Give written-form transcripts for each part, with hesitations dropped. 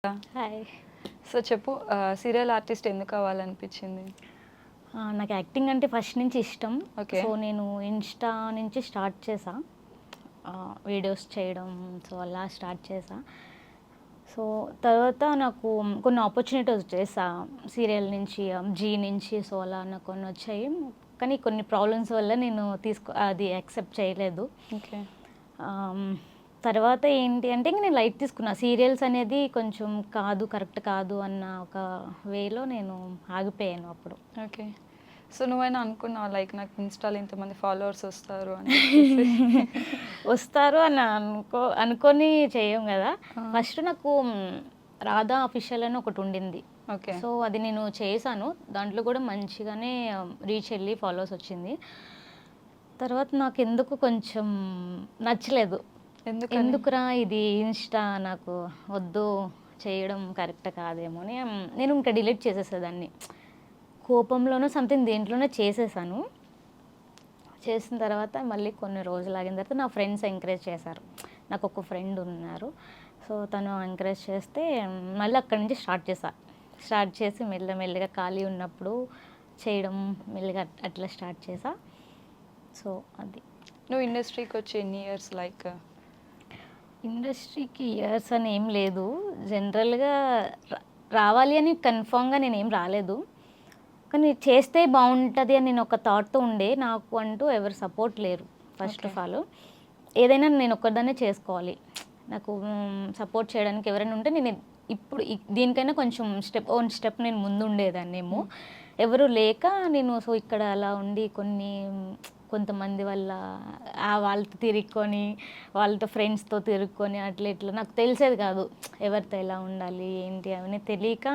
Hi. So చెప్పు serial artist ఎందుకు అవ్వాలనిపించింది? నాకు యాక్టింగ్ అంటే ఫస్ట్ నుంచి ఇష్టం. ఓకే. సో నేను ఇన్‌స్టా నుంచి స్టార్ట్ చేశా. వీడియోస్ చేయడం సో అలా స్టార్ట్ చేశా. సో తర్వాత నాకు కొన్ని ఆపర్చునిటీస్ వచ్చాయి. సీరియల్ నుంచి, జీ నుంచి సో అలా నాకు కొన్ని వచ్చాయి. కానీ కొన్ని ప్రాబ్లమ్స్ వల్ల నేను అది యాక్సెప్ట్ చేయలేదు. ఓకే. తర్వాత ఏంటి అంటే ఇంక నేను లైట్ తీసుకున్నా. సీరియల్స్ అనేది కొంచెం కరెక్ట్ కాదు అన్న ఒక వేలో నేను ఆగిపోయాను అప్పుడు. ఓకే. సో నువ్వైనా అనుకున్నావా లైక్ నాకు ఇన్‌స్టాలో ఇంతమంది ఫాలోవర్స్ వస్తారు అని చెప్పేసి? వస్తారు అని అనుకొని చేయం కదా. ఫస్ట్ నాకు రాధా అఫీషియల్ అని ఒకటి ఉండింది. ఓకే. సో అది నేను చేశాను. దాంట్లో కూడా మంచిగానే రీచ్ వెళ్ళి ఫాలోవర్స్ వచ్చింది. తర్వాత నాకు ఎందుకు కొంచెం నచ్చలేదు. ఎందుకురా ఇది ఇన్‌స్టా నాకు వద్దు, చేయడం కరెక్ట్ కాదేమో అని నేను ఇంకా డిలీట్ చేసేసేదాన్ని. కోపంలోనో సంథింగ్ దేంట్లోనో చేసేసాను. చేసిన తర్వాత మళ్ళీ కొన్ని రోజులు ఆగిన తర్వాత నా ఫ్రెండ్స్ ఎంకరేజ్ చేశారు. నాకు ఒక ఫ్రెండ్ ఉన్నారు. సో తను ఎంకరేజ్ చేస్తే మళ్ళీ అక్కడి నుంచి స్టార్ట్ చేసి మెల్లమెల్లిగా ఖాళీ ఉన్నప్పుడు చేయడం మెల్లిగా అట్లా స్టార్ట్ చేసా. సో అది. నువ్వు ఇండస్ట్రీకి వచ్చి ఎన్ని ఇయర్స్ లైక్? ఇండస్ట్రీకి ఇయర్స్ అని ఏం లేదు. జనరల్గా రావాలి అని కన్ఫామ్గా నేనేం రాలేదు. కానీ చేస్తే బాగుంటుంది అని నేను ఒక థాట్తో ఉండే. నాకు అంటూ ఎవరు సపోర్ట్ లేరు ఫస్ట్ ఆఫ్ ఆల్. ఏదైనా నేను ఒక్కదాన్నే చేసుకోవాలి. నాకు సపోర్ట్ చేయడానికి ఎవరైనా ఉంటే నేను ఇప్పుడు దీనికైనా కొంచెం ఓన్ స్టెప్ నేను ముందు ఉండేదాన్నేమో. ఎవరు లేక నేను సో ఇక్కడ అలా ఉండి కొంతమంది వల్ల వాళ్ళతో తిరుక్కొని వాళ్ళతో ఫ్రెండ్స్తో తిరుక్కొని అట్లా ఇట్లా నాకు తెలిసేది కాదు ఎవరితో ఎలా ఉండాలి ఏంటి అవన్నీ తెలియక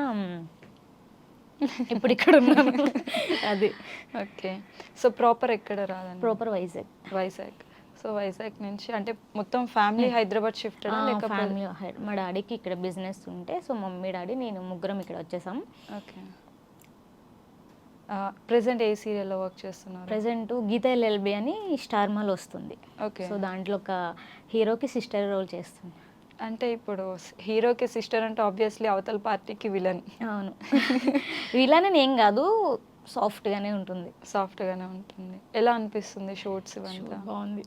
ఇప్పుడు ఇక్కడ ఉన్నాను. అది. ఓకే. సో ప్రాపర్ ఎక్కడ రాదండి? ప్రాపర్ వైజాగ్. సో వైజాగ్ నుంచి అంటే మొత్తం ఫ్యామిలీ హైదరాబాద్ షిఫ్ట్ లేకపోతే? ఫ్యామిలీ మా డాడీకి ఇక్కడ బిజినెస్ ఉంటే సో మమ్మీ డాడీ నేను ముగ్గురం ఇక్కడ వచ్చేసాం. ఓకే. ప్రెసెంట్ ఏ సీరియల్లో వర్క్ చేస్తున్నారు? ప్రెసెంట్ గీత ఎల్ఎల్బి అని స్టార్ మాల్ వస్తుంది. ఓకే. సో దాంట్లో ఒక హీరోకి సిస్టర్ రోల్ చేస్తుంది. అంటే ఇప్పుడు హీరోకి సిస్టర్ అంటే ఆబ్వియస్లీ అవతల పార్టీకి విలన్. అవును. విలన్ అని ఏం కాదు, సాఫ్ట్గానే ఉంటుంది. ఎలా అనిపిస్తుంది షూట్స్ ఇవంతా? బాగుంది.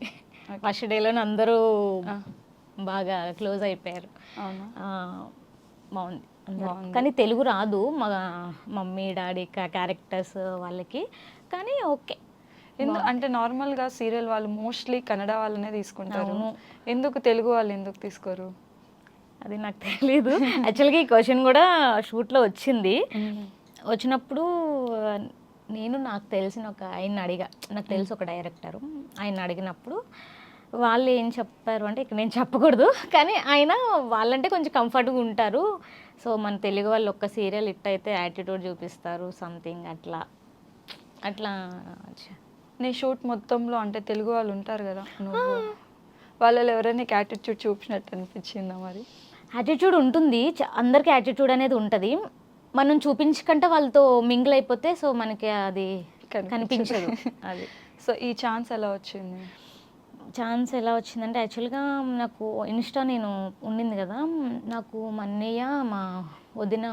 ఫస్ట్ డేలోనే అందరూ బాగా క్లోజ్ అయిపోయారు. అవునా? బాగుంది. కానీ తెలుగు రాదు మా మమ్మీ డాడీ క్యారెక్టర్స్ వాళ్ళకి. కానీ ఓకే. అంటే నార్మల్గా సీరియల్ వాళ్ళు మోస్ట్లీ కన్నడ వాళ్ళనే తీసుకుంటారు. ఎందుకు తెలుగు వాళ్ళు ఎందుకు తీసుకోరు? అది నాకు తెలీదు. యాక్చువల్గా ఈ క్వశ్చన్ కూడా షూట్లో వచ్చింది. వచ్చినప్పుడు నాకు తెలిసిన ఒక ఆయన అడిగా. నాకు తెలిసి ఒక డైరెక్టరు ఆయన అడిగినప్పుడు వాళ్ళు ఏం చెప్పారు అంటే ఇక్కడ నేను చెప్పకూడదు కానీ ఆయన వాళ్ళంటే కొంచెం కంఫర్ట్గా ఉంటారు. సో మన తెలుగు వాళ్ళు ఒక్క సీరియల్ అయితే యాటిట్యూడ్ చూపిస్తారు సంథింగ్ అట్లా. నీ షూట్ మొత్తంలో అంటే తెలుగు వాళ్ళు ఉంటారు కదా, నువ్వు వాళ్ళలో ఎవరైనా యాటిట్యూడ్ చూపించినట్టు అనిపించిందా మరి? యాటిట్యూడ్ ఉంటుంది, అందరికీ యాటిట్యూడ్ అనేది ఉంటుంది. మనం చూపించకంటే వాళ్ళతో మింగిల్ అయిపోతే సో మనకి అది కనిపించదు. అది. సో ఈ ఛాన్స్ ఎలా వచ్చిందంటే యాక్చువల్గా నాకు ఇన్‌స్టా నేను ఉండింది కదా, నాకు మా అన్నయ్య మా వదిన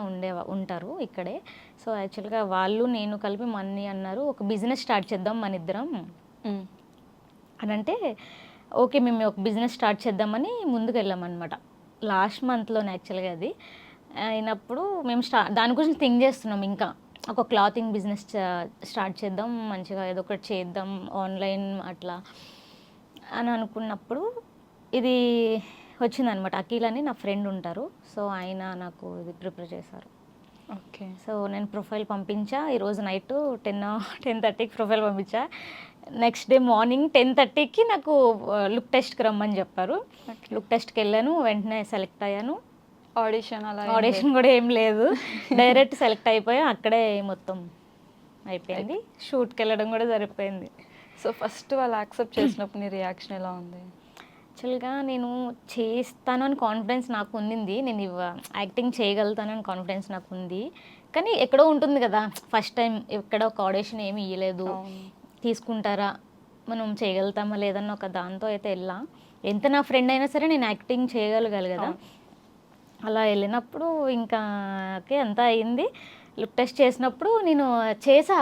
ఉంటారు ఇక్కడే. సో యాక్చువల్గా వాళ్ళు నేను కలిపి మా అన్నయ్య అన్నారు ఒక బిజినెస్ స్టార్ట్ చేద్దాం మన ఇద్దరం అని అంటే ఓకే మేము ఒక బిజినెస్ స్టార్ట్ చేద్దామని ముందుకు వెళ్ళామన్నమాట. లాస్ట్ మంత్లోనే యాక్చువల్గా అది అయినప్పుడు మేము దాని గురించి థింక్ చేస్తున్నాం. ఇంకా ఒక క్లాతింగ్ బిజినెస్ స్టార్ట్ చేద్దాం, మంచిగా ఏదో ఒకటి చేద్దాం ఆన్లైన్ అట్లా అని అనుకున్నప్పుడు ఇది వచ్చిందనమాట. అఖిల్ అని నా ఫ్రెండ్ ఉంటారు. సో ఆయన నాకు ఇది ప్రిపేర్ చేశారు. ఓకే. సో నేను ప్రొఫైల్ పంపించా. ఈరోజు నైట్ 10:30కి ప్రొఫైల్ పంపించా. నెక్స్ట్ డే మార్నింగ్ 10:30కి నాకు లుక్ టెస్ట్కి రమ్మని చెప్పారు. లుక్ టెస్ట్కి వెళ్ళాను, వెంటనే సెలెక్ట్ అయ్యాను. ఆడిషన్ కూడా ఏం లేదు, డైరెక్ట్ సెలెక్ట్ అయిపోయా. అక్కడే మొత్తం అయిపోయింది. షూట్కి వెళ్ళడం కూడా సరిపోయింది. సో ఫస్ట్ వాళ్ళు యాక్సెప్ట్ చేసినప్పుడు నీ రియాక్షన్ ఎలా ఉంది? యాక్చువల్గా నేను చేస్తాను అని కాన్ఫిడెన్స్ నాకు ఉండింది. నేను యాక్టింగ్ చేయగలుగుతానని కాన్ఫిడెన్స్ నాకు ఉంది. కానీ ఎక్కడో ఉంటుంది కదా, ఫస్ట్ టైం ఎక్కడ ఒక ఆడిషన్ ఏమి ఇవ్వలేదు, తీసుకుంటారా మనం చేయగలుగుతామా లేదన్న ఒక దాంతో అయితే వెళ్ళా. ఎంత నా ఫ్రెండ్ అయినా సరే నేను యాక్టింగ్ చేయగలగాలి కదా. అలా వెళ్ళినప్పుడు ఇంకా అంతా అయింది. లుక్ టెస్ట్ చేసినప్పుడు నేను చేసా.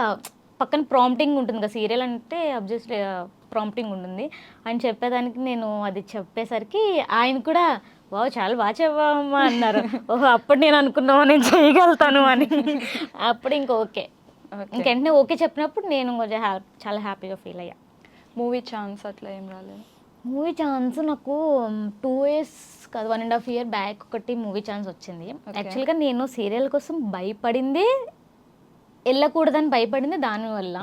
పక్కన ప్రాంప్టింగ్ ఉంటుంది కదా, సీరియల్ అంటే అబ్జెస్ట్లీ ప్రాంప్టింగ్ ఉంటుంది. ఆయన చెప్పేదానికి నేను అది చెప్పేసరికి ఆయన కూడా వావ్ చాలా బాగా చెప్పావమ్మా అన్నారు. ఓహో అప్పుడు నేను అనుకున్నావా నేను చేయగలుగుతాను అని. అప్పుడు ఇంక ఓకే, ఇంకెంటనే ఓకే చెప్పినప్పుడు నేను కొంచెం చాలా హ్యాపీగా ఫీల్ అయ్యా. మూవీ ఛాన్స్ అట్లా ఏం రాలేదు? మూవీ ఛాన్స్ నాకు 2 years కాదు 1.5 year బ్యాక్ ఒకటి మూవీ ఛాన్స్ వచ్చింది. యాక్చువల్గా నేను సీరియల్ కోసం భయపడింది, వెళ్ళకూడదని భయపడింది దానివల్ల.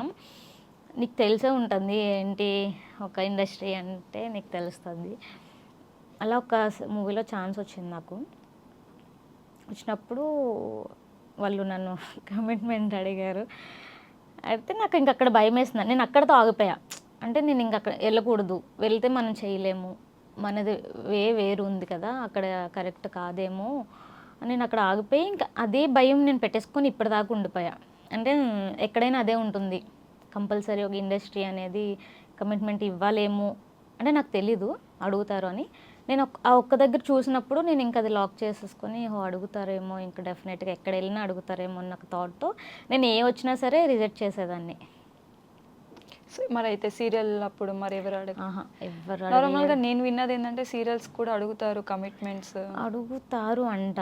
నీకు తెలిసే ఉంటుంది ఏంటి ఒక ఇండస్ట్రీ అంటే, నీకు తెలుస్తుంది. అలా ఒక మూవీలో ఛాన్స్ వచ్చింది నాకు. వచ్చినప్పుడు వాళ్ళు నన్ను కమిట్మెంట్ అడిగారు. అయితే నాకు ఇంక అక్కడ భయం వేసింది. నేను అక్కడితో ఆగిపోయా. అంటే నేను ఇంక అక్కడ వెళ్ళకూడదు, వెళ్తే మనం చేయలేము, మనది వేరు ఉంది కదా, అక్కడ కరెక్ట్ కాదేమో అని నేను అక్కడ ఆగిపోయి ఇంకా అదే భయం నేను పెట్టేసుకొని ఇప్పటిదాకా ఉండిపోయా. అంటే ఎక్కడైనా అదే ఉంటుంది, కంపల్సరీ ఒక ఇండస్ట్రీ అనేది కమిట్మెంట్ ఇవ్వాలేమో అంటే నాకు తెలీదు అడుగుతారు అని. నేను ఆ ఒక్క దగ్గర చూసినప్పుడు నేను ఇంకా అది లాక్ చేసేసుకొని అడుగుతారేమో, ఇంకా డెఫినెట్గా ఎక్కడ వెళ్ళినా అడుగుతారేమో అన్న థాట్తో నేను ఏ వచ్చినా సరే రిజెక్ట్ చేసేదాన్ని. మరి అయితే సీరియల్ అప్పుడు మరి ఎవరు ఎవరు నార్మల్గా నేను విన్నది ఏంటంటే సీరియల్స్ కూడా అడుగుతారు కమిట్మెంట్స్. అడుగుతారు అంట,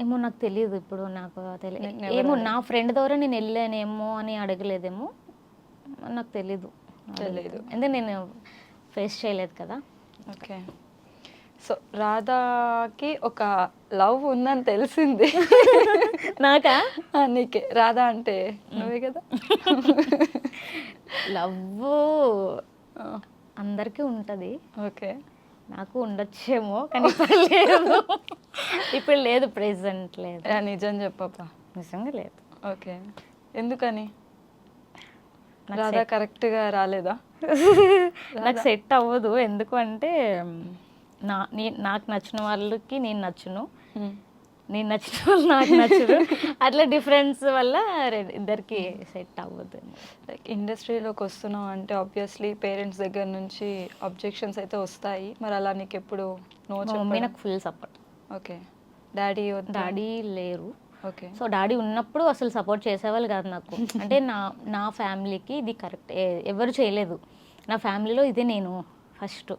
ఏమో నాకు తెలియదు. ఇప్పుడు నాకు తెలియదు, ఏమో నా ఫ్రెండ్ ద్వారా నేను వెళ్ళానేమో అని అడగలేదేమో నాకు తెలీదు. ఎందుకంటే నేను ఫేస్ చేయలేదు కదా. ఓకే, సో రాధాకి ఒక లవ్ ఉందని తెలిసింది. నాకా? నీకే. రాధా అంటే నువ్వే కదా. లవ్ అందరికీ ఉంటుంది. ఓకే, నాకు ఉండొచ్చేమో కానీ లేదు, ఇప్పుడు లేదు, ప్రెసెంట్ లేదు. నిజం చెప్పప్పా. నిజంగా లేదు. ఓకే, ఎందుకని? రాధా కరెక్ట్గా రాలేదా? నాకు సెట్ అవ్వదు. ఎందుకు అంటే నాకు నచ్చిన వాళ్ళకి నేను నచ్చును, నేను నచ్చిన వాళ్ళు నాకు నచ్చరు. అట్లా డిఫరెన్స్ వల్ల ఇద్దరికి సెట్ అవ్వదు. లైక్ ఇండస్ట్రీలోకి వస్తున్నాం అంటే ఆబ్వియస్లీ పేరెంట్స్ దగ్గర నుంచి అబ్జెక్షన్స్ అయితే వస్తాయి. మరి అలా నీకు ఎప్పుడు నో? మమ్మీ నాకు ఫుల్ సపోర్ట్. ఓకే, డాడీ లేరు. ఓకే, సో డాడీ ఉన్నప్పుడు అసలు సపోర్ట్ చేసేవాళ్ళు కాదు నాకు. అంటే నా ఫ్యామిలీకి ఇది కరెక్ట్ ఎవరు చేయలేదు. నా ఫ్యామిలీలో ఇదే నేను ఫస్ట్.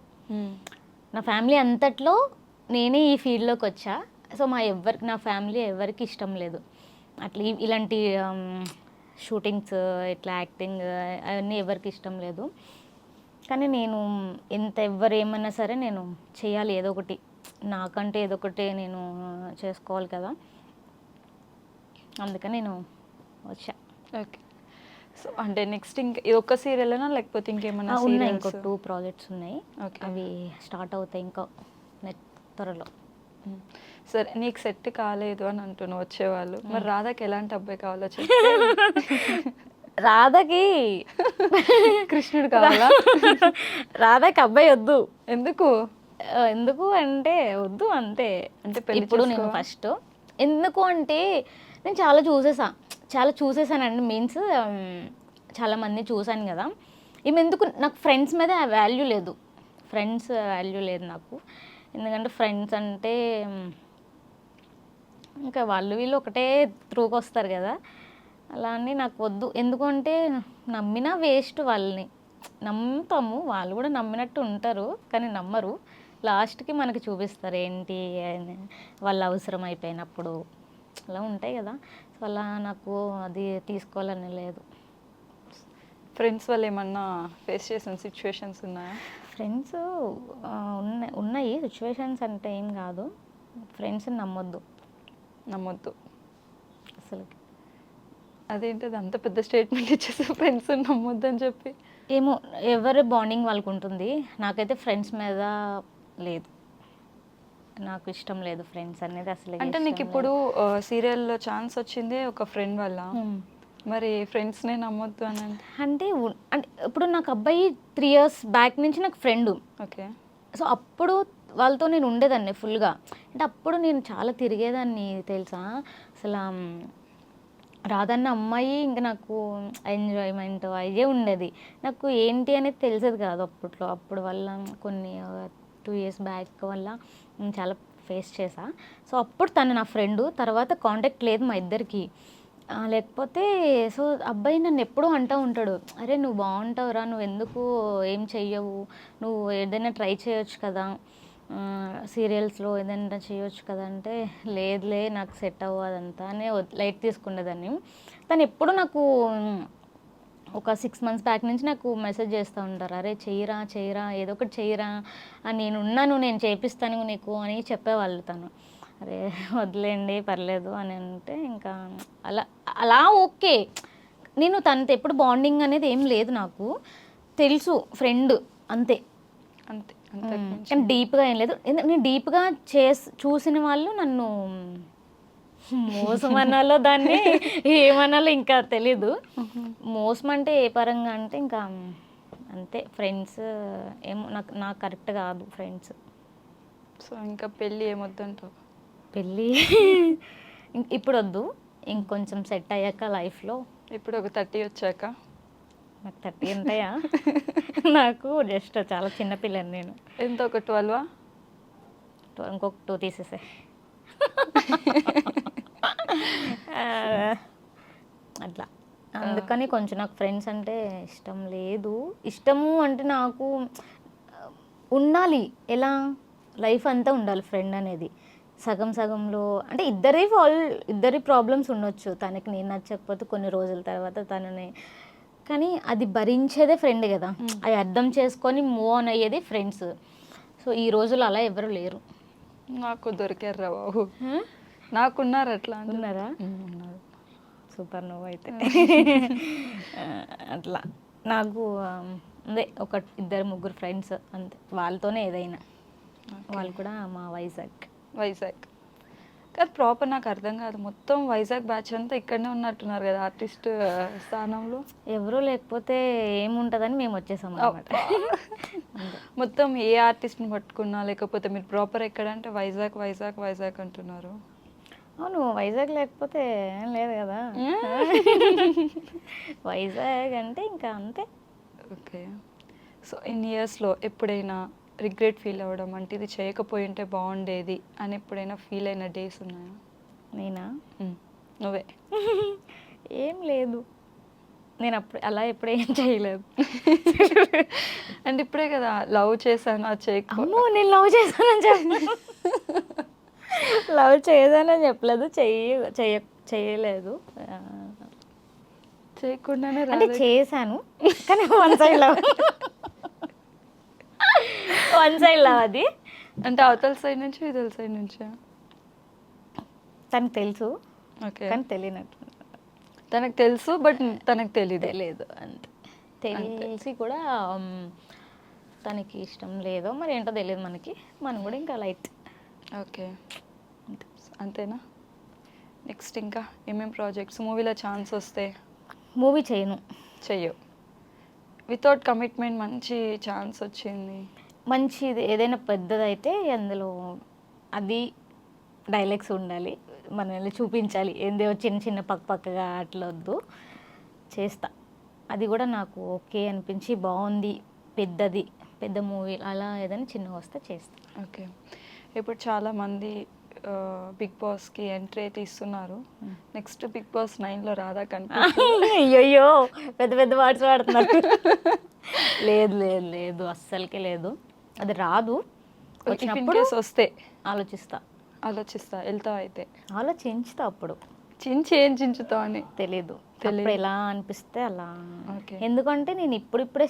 నా ఫ్యామిలీ అంతట్లో నేనే ఈ ఫీల్డ్లోకి వచ్చా. సో నా ఫ్యామిలీ ఎవరికి ఇష్టం లేదు అట్లా ఇలాంటి షూటింగ్స్, ఇట్లా యాక్టింగ్ అవన్నీ ఎవరికి ఇష్టం లేదు. కానీ నేను ఎవరు ఏమన్నా సరే నేను చేయాలి, ఏదో ఒకటి నాకంటే ఏదో ఒకటి నేను చేసుకోవాలి కదా, అందుకని నేను వచ్చా. ఓకే, సో అంటే నెక్స్ట్ ఇంకా ఇది ఒక్క సీరియల్నా లేకపోతే ఇంకేమన్నా? ఉన్నాయి, ఇంకో 2 projects ఉన్నాయి. ఓకే, అవి స్టార్ట్ అవుతాయి ఇంకా త్వరలో. సరే, నీకు సెట్ కాలేదు అని అంటున్నావు వచ్చేవాళ్ళు. మరి రాధాకి ఎలాంటి అబ్బాయి కావాలో చెప్పు. రాధకి కృష్ణుడు కావాలా? రాధకి అబ్బాయి వద్దు. ఎందుకు? ఎందుకు అంటే వద్దు అంతే. అంటే ఇప్పుడు నేను ఫస్ట్ ఎందుకు అంటే నేను చాలా చూసేసానండి. మీన్స్ చాలామంది చూశాను కదా. ఎందుకు నాకు ఫ్రెండ్స్ మీద వాల్యూ లేదు నాకు. ఎందుకంటే ఫ్రెండ్స్ అంటే ఇంకా వాళ్ళు వీళ్ళు ఒకటే త్రూకి వస్తారు కదా, అలా అని నాకు వద్దు. ఎందుకంటే నమ్మినా వేస్ట్. వాళ్ళని నమ్ముతాము, వాళ్ళు కూడా నమ్మినట్టు ఉంటారు కానీ నమ్మరు. లాస్ట్కి మనకి చూపిస్తారు ఏంటి వాళ్ళ అవసరం అయిపోయినప్పుడు, అలా ఉంటాయి కదా. సో అలా నాకు అది తీసుకోవాలని లేదు. ఫ్రెండ్స్ వాళ్ళు ఏమన్నా ఫేస్ చేసిన సిచ్యువేషన్స్ ఉన్నాయా? ఫ్రెండ్స్ ఉన్నాయి సిచ్యువేషన్స్ అంటే ఏం కాదు. ఫ్రెండ్స్ని నమ్మొద్దు అసలు. అదేంటది అంత పెద్ద స్టేట్మెంట్ ఇచ్చేసి ఫ్రెండ్స్ నమ్మొద్దు అని చెప్పి? ఏమో ఎవరి బాండింగ్ వాళ్ళకు ఉంటుంది. నాకైతే ఫ్రెండ్స్ మీద లేదు, నాకు ఇష్టం లేదు ఫ్రెండ్స్ అనేది అసలు. అంటే నీకు ఇప్పుడు సీరియల్లో ఛాన్స్ వచ్చిందే ఒక ఫ్రెండ్ వల్ల, మరి ఫ్రెండ్స్నే నమ్మొద్దు అని అంటే ఇప్పుడు నాకు అబ్బాయి 3 years బ్యాక్ నుంచి నాకు ఫ్రెండ్. ఓకే, సో అప్పుడు వాళ్ళతో నేను ఉండేదాన్ని ఫుల్గా. అంటే అప్పుడు నేను చాలా తిరిగేదాన్ని తెలుసా. అసలు రాదన్న అమ్మాయి ఇంకా నాకు ఎంజాయ్మెంట్ అయ్యే ఉండేది. నాకు ఏంటి అనేది తెలిసేది కాదు అప్పట్లో. అప్పుడు వల్ల కొన్ని 2 years బ్యాక్ వల్ల చాలా ఫేస్ చేశా. సో అప్పుడు తను నా ఫ్రెండు, తర్వాత కాంటాక్ట్ లేదు మా ఇద్దరికి. లేకపోతే సో అబ్బాయి నన్ను ఎప్పుడూ అంటూ ఉంటాడు, అరే నువ్వు బాగుంటావురా, నువ్వు ఎందుకు ఏం చెయ్యవు, నువ్వు ఏదైనా ట్రై చేయొచ్చు కదా, సీరియల్స్లో ఏదైనా చేయొచ్చు కదా అంటే, లేదులే నాకు సెట్ అవ్వదు అదంతా అని లైట్ తీసుకునేదాన్ని. తను ఎప్పుడు నాకు ఒక 6 months బ్యాక్ నుంచి నాకు మెసేజ్ చేస్తూ ఉంటారు, అరే చెయ్యరా చెయ్యరా ఏదో ఒకటి చెయ్యరా, నేను ఉన్నాను, నేను చేపిస్తాను నీకు అని చెప్పేవాళ్ళు. తను అరే వదిలేండి పర్లేదు అని అంటే ఇంకా అలా అలా ఓకే. నేను తనతో ఎప్పుడు బాండింగ్ అనేది ఏం లేదు, నాకు తెలుసు ఫ్రెండ్ అంతే. అంతే కానీ డీప్గా ఏం లేదు. నేను డీప్గా చూసిన వాళ్ళు నన్ను మోసం అనాలో దాన్ని ఏమనాలో ఇంకా తెలీదు. మోసం అంటే ఏ పరంగా అంటే ఇంకా అంతే, ఫ్రెండ్స్ ఏమో నాకు కరెక్ట్ కాదు ఫ్రెండ్స్. సో ఇంకా పెళ్ళి ఏమొద్దంటావు? పెళ్ళి ఇప్పుడు వద్దు, ఇంకొంచెం సెట్ అయ్యాక లైఫ్లో. ఇప్పుడు ఒక 30 వచ్చాక? నాకు 30 ఉంటాయా? నాకు జస్ట్ చాలా చిన్నపిల్లని నేను. ఎంత, ఒక 12? ఇంకొక 2 తీసేసే. అట్లా అందుకని కొంచెం నాకు ఫ్రెండ్స్ అంటే ఇష్టం లేదు. ఇష్టము అంటే నాకు ఉండాలి, ఎలా లైఫ్ అంతా ఉండాలి ఫ్రెండ్ అనేది. సగం సగంలో అంటే ఇద్దరి ప్రాబ్లమ్స్ ఉండొచ్చు, తనకి నేను నచ్చకపోతే కొన్ని రోజుల తర్వాత తనని, కానీ అది భరించేదే ఫ్రెండ్ కదా, అది అర్థం చేసుకొని మూవ్ ఆన్ అయ్యేది ఫ్రెండ్స్. సో ఈ రోజుల్లో అలా ఎవరు లేరు. నాకు దొరికారు బాబు, నాకున్నారు అట్లా. ఉన్నారా? ఉన్నారు. సూపర్, నువ్వు అయితే. అట్లా నాకు అదే ఒక 2-3 ఫ్రెండ్స్ అంతే, వాళ్ళతోనే ఏదైనా. వాళ్ళు కూడా మా వైజాగ్. కానీ ప్రాపర్ నాకు అర్థం కాదు, మొత్తం వైజాగ్ బ్యాచ్ అంతా ఇక్కడనే ఉన్నట్టున్నారు కదా ఆర్టిస్ట్ స్థానంలో. ఎవరూ లేకపోతే ఏముంటుందని మేము వచ్చేసాం అన్నమాట. మొత్తం ఏ ఆర్టిస్ట్ని పట్టుకున్నా, లేకపోతే మీరు ప్రాపర్ ఎక్కడంటే వైజాగ్ అంటున్నారు. అవును, వైజాగ్ లేకపోతే ఏం లేదు కదా. వైజాగ్ అంటే ఇంకా అంతే. ఓకే. సో ఇన్ ఇయర్స్లో ఎప్పుడైనా రిగ్రెట్ ఫీల్ అవ్వడం, అంటే ఇది చేయకపోయి ఉంటే బాగుండేది అని ఎప్పుడైనా ఫీల్ అయిన డేస్ ఉన్నాయా? నేనా? నువ్వే. ఏం లేదు, నేను అలా ఎప్పుడు ఏం చేయలేదు. అంటే ఇప్పుడే కదా లవ్ చేశాను, అది చేయకపో. నేను లవ్ చేశానని చెప్పలేదు. లవ్ చేయదానని చెప్పలేదు, చేయలేదు. చేయకుండానే అంటే చేశాను, కానీ వన్ సైడ్ లవ్ అది. అంటే అవతల సైడ్ నుంచి ఇతల సైడ్ నుంచా? తనకు తెలుసు, ఓకే, కానీ తెలియనట్టు. తనకు తెలుసు బట్ తనకు తెలియదు అంతే. తెలిసి కూడా తనకి ఇష్టం లేదో మరి ఏంటో తెలియదు మనకి, మనం కూడా ఇంకా లైట్. ఓకే, అంతేనా? నెక్స్ట్ ఇంకా ఏమేమి ప్రాజెక్ట్స్? మూవీలో ఛాన్స్ వస్తే? మూవీ చెయ్యవు. వితౌట్ కమిట్మెంట్ మంచి ఛాన్స్ వచ్చింది, మంచిది ఏదైనా పెద్దదైతే అందులో అది డైలాగ్స్ ఉండాలి, మనం వెళ్ళి చూపించాలి, ఏందో చిన్న పక్కగా అట్లా వద్దు, చేస్తా. అది కూడా నాకు ఓకే అనిపించి బాగుంది, పెద్ద మూవీ అలా ఏదైనా చిన్నగా వస్తే చేస్తా. ఓకే. ఇప్పుడు చాలామంది బిగ్ బాస్కి ఎంట్రీ అయితే ఇస్తున్నారు. నెక్స్ట్ బిగ్ బాస్ 9లో రాదా కనిపిస్తుంది? అయ్యో పెద్ద వాట్స్ వాడుతున్నారు. లేదు అస్సలకే లేదు, అది రాదు. వచ్చినప్పుడు వస్తే ఆలోచిస్తా వెళ్తావు అయితే? ఆలోచించుతా, అప్పుడు ఏం చించుతావు అని తెలీదు, ఎలా అనిపిస్తే అలా. ఎందుకంటే నేను ఇప్పుడిప్పుడే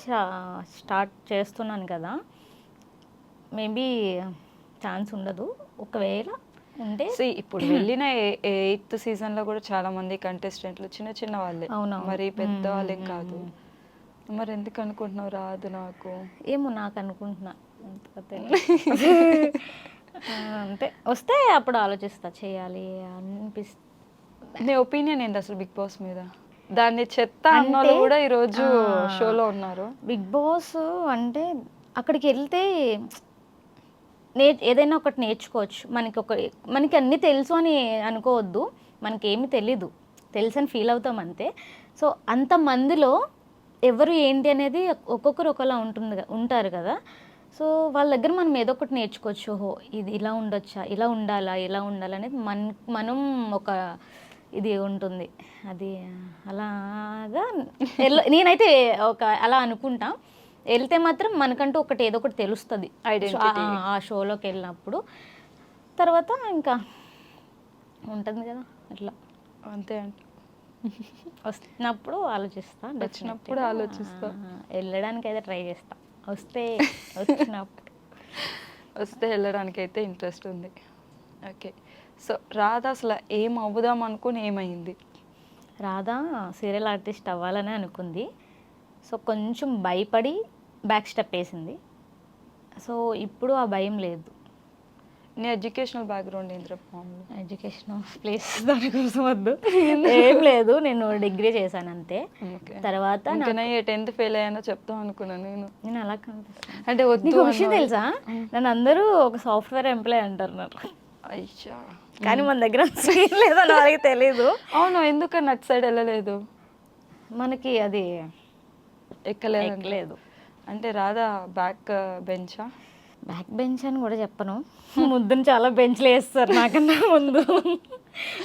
స్టార్ట్ చేస్తున్నాను కదా, మేబీ ఛాన్స్ ఉండదు. ఒకవేళ ఉంటే ఇప్పుడు వెళ్ళిన 8th సీజన్లో కూడా చాలా మంది కంటెస్టెంట్లు చిన్న వాళ్ళే, మరి పెద్ద వాళ్ళేం కాదు. మరి ఎందుకు అనుకుంటున్నావు రాదు? నాకు ఏమో, నాకు అనుకుంటున్నా అంటే వస్తే అప్పుడు ఆలోచిస్తా, చేయాలి అనిపిస్తుంది. నీ ఒపీనియన్ ఏంటి అసలు బిగ్ బాస్ మీద? దాన్ని చెత్త అన్నోళ్ళు కూడా ఈరోజు షోలో ఉన్నారు. బిగ్ బాస్ అంటే అక్కడికి వెళ్తే ఏదైనా ఒకటి నేర్చుకోవచ్చు. మనకి అన్నీ తెలుసు అని అనుకోవద్దు, మనకి ఏమి తెలీదు, తెలుసు అని ఫీల్ అవుతాం అంతే. సో అంతమందిలో ఎవరు ఏంటి అనేది ఒక్కొక్కరు ఒకలా ఉంటారు కదా. సో వాళ్ళ దగ్గర మనం ఏదో ఒకటి నేర్చుకోవచ్చు. ఓహో ఇది ఇలా ఉండొచ్చా, ఇలా ఉండాలా, ఇలా ఉండాలనేది మనం ఒక ఇది ఉంటుంది. అది అలాగా నేనైతే ఒక అలా అనుకుంటా. వెళ్తే మాత్రం మనకంటూ ఒకటి ఏదో ఒకటి తెలుస్తుంది Identity. ఆ షోలోకి వెళ్ళినప్పుడు. తర్వాత ఇంకా ఉంటుంది కదా అట్లా అంతే అంటే వచ్చినప్పుడు ఆలోచిస్తా. వచ్చినప్పుడు ఆలోచిస్తా. వెళ్ళడానికి అయితే ట్రై చేస్తా. వచ్చినప్పుడు వస్తే వెళ్ళడానికి అయితే ఇంట్రెస్ట్ ఉంది. ఓకే. సో రాధ అసలు ఏం అవుదాం అనుకుని ఏమైంది? రాధా సీరియల్ ఆర్టిస్ట్ అవ్వాలని అనుకుంది. సో కొంచెం భయపడి బ్యాక్ స్టెప్ వేసింది. సో ఇప్పుడు ఆ భయం లేదు. నీ ఎడ్యుకేషనల్ బ్యాక్గ్రౌండ్ ఏంద్ర మామూలు? ఎడ్యుకేషన్ ప్లేస్ దానికోసం వద్దు, ఏం లేదు. నేను డిగ్రీ చేశాను అంతే. ఓకే. తర్వాత ఇంకా 10th ఫెయిల్ అయ్యానో చెప్తాం అనుకున్నాను నేను. అలా కనిపిస్తాను. అంటే వద్దు నీకు విషయం అన్నావు. తెలుసా, నన్ను అందరూ ఒక సాఫ్ట్వేర్ ఎంప్లాయ్ అంటారు నాకు. అయ్యా. కానీ మన దగ్గర సీన్ లేదని వాళ్ళకి తెలీదు. అవును, ఎందుకని అటు సైడ్ వెళ్ళలేదు? మనకి అది ఎక్కలేదు. ఎక్కలేదు. అంటే రాధా బ్యాక్ బెంచా? బ్యాక్ బెంచ్ అని కూడా చెప్పను, ముద్దుని చాలా బెంచ్లు వేస్తారు నాకన్నా ముందు.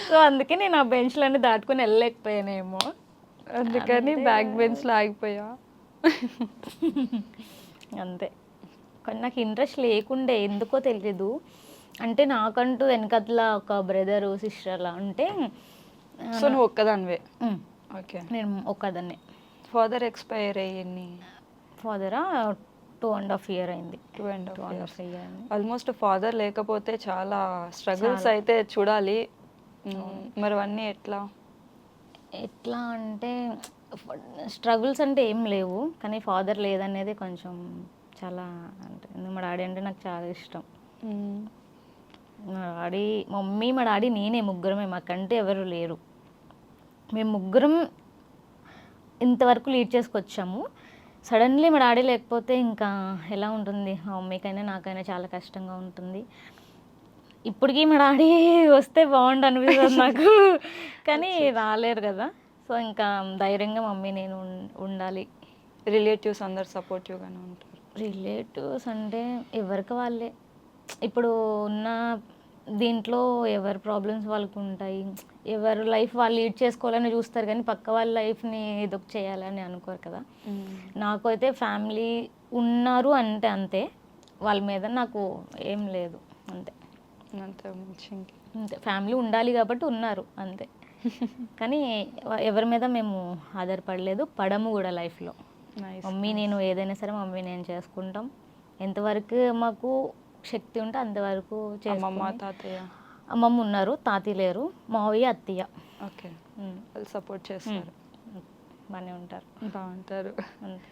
సో అందుకే నేను ఆ బెంచ్లన్నీ దాటుకొని వెళ్ళలేకపోయానేమో. అందుకని బ్యాక్ బెంచ్లో ఆగిపోయా. అంతే. కానీ నాకు ఇంట్రెస్ట్ లేకుండే, ఎందుకో తెలీదు. అంటే నాకంటూ వెనకట్ల ఒక బ్రదరు సిస్టర్ అలా ఉంటే. సో నువ్వు ఒక్కదానివే? ఉమ్, ఓకే. నేను ఒక్కదాన్నే. ఫాదర్ ఎక్స్పైర్ అయ్యింది. ఫాదరా 2.5 years అయింది. 2.5 years అయింది. ఆల్మోస్ట్ ఫాదర్ లేకపోతే చాలా స్ట్రగుల్స్ అయితే చూడాలి. మరి అవన్నీ ఎట్లా? ఎట్లా అంటే స్ట్రగుల్స్ అంటే ఏం లేవు, కానీ ఫాదర్ లేదనేది కొంచెం చాలా అంటే మా డాడీ అంటే నాకు చాలా ఇష్టం. మా డాడీ, మమ్మీ, మా డాడీ, నేనే ముగ్గురమే, మాకంటే ఎవరు లేరు. మేము ముగ్గురం ఇంతవరకు లీడ్ చేసుకొచ్చాము. సడన్లీ మా డాడీ లేకపోతే ఇంకా ఎలా ఉంటుంది, మా మమ్మీకైనా నాకైనా చాలా కష్టంగా ఉంటుంది. ఇప్పటికీ మా డాడీ వస్తే బాగుండు అనిపిస్తుంది నాకు, కానీ రాలేరు కదా. సో ఇంకా ధైర్యంగా మమ్మీ నేను ఉండాలి. రిలేటివ్స్ అందరు సపోర్టివ్గానే ఉంటారు? రిలేటివ్స్ అంటే ఎవరికి వాళ్ళే. ఇప్పుడు ఉన్న దీంట్లో ఎవరి ప్రాబ్లమ్స్ వాళ్ళకు ఉంటాయి, ఎవరు లైఫ్ వాళ్ళు లీడ్ చేసుకోవాలని చూస్తారు, కానీ పక్క వాళ్ళ లైఫ్ని ఏదో చేయాలని అనుకోరు కదా. నాకు అయితే ఫ్యామిలీ ఉన్నారు అంటే అంతే, వాళ్ళ మీద నాకు ఏం లేదు అంతే. అంతే మంచి. అంతే, ఫ్యామిలీ ఉండాలి కాబట్టి ఉన్నారు అంతే. కానీ ఎవరి మీద మేము ఆధారపడలేదు, పడము కూడా లైఫ్లో. మమ్మీ నేను ఏదైనా సరే మమ్మీ నేను చేసుకుంటాం. ఎంతవరకు మాకు శక్తి ఉంటే అంతవరకు అమ్మమ్మ తాతయ్య? అమ్మమ్మ ఉన్నారు, తాతయ్య లేరు. మావయ్య, అత్తయ్య. ఓకే. వాళ్ళు సపోర్ట్ చేస్తారు? బాగానే ఉంటారు. బాగుంటారు. అంతే.